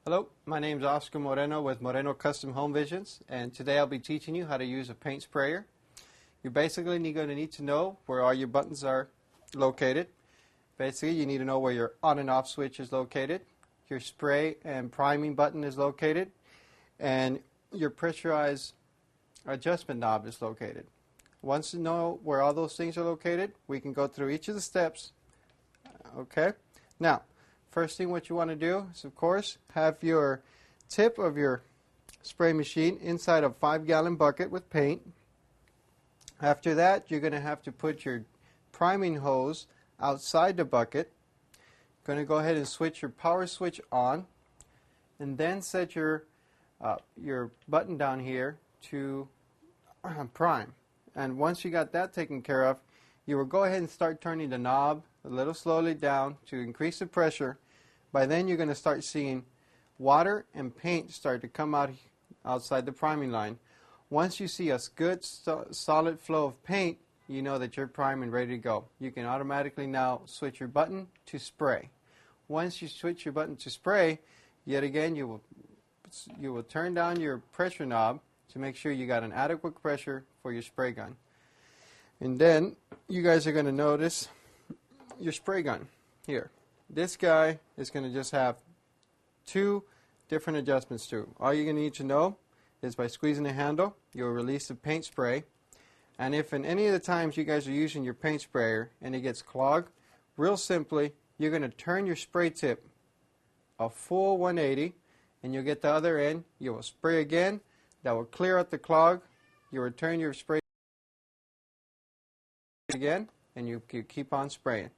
Hello, my name is Oscar Moreno with Moreno Custom Home Visions, and today I'll be teaching you how to use a paint sprayer. You're basically going to need to know where all your buttons are located. Basically, you need to know where your on and off switch is located, your spray and priming button is located, and your pressurized adjustment knob is located. Once you know where all those things are located, we can go through each of the steps. Okay? Now, first thing what you want to do is, of course, have your tip of your spray machine inside a 5-gallon bucket with paint. After that, you're going to have to put your priming hose outside the bucket. Going to go ahead and switch your power switch on, and then set your button down here to prime. And once you got that taken care of, you will go ahead and start turning the knob a little slowly down to increase the pressure. By then you're going to start seeing water and paint start to come out outside the priming line. Once you see a good solid flow of paint, you know that you're primed and ready to go. You can automatically now switch your button to spray. Once you switch your button to spray, yet again you will turn down your pressure knob to make sure you got an adequate pressure for your spray gun. And then you guys are going to notice your spray gun here. This guy is going to just have 2 different adjustments to it. All you're going to need to know is by squeezing the handle, you'll release the paint spray. And if in any of the times you guys are using your paint sprayer and it gets clogged, real simply, you're going to turn your spray tip a full 180 and you'll get the other end. You will spray again. That will clear out the clog. You return your spray again and you keep on spraying.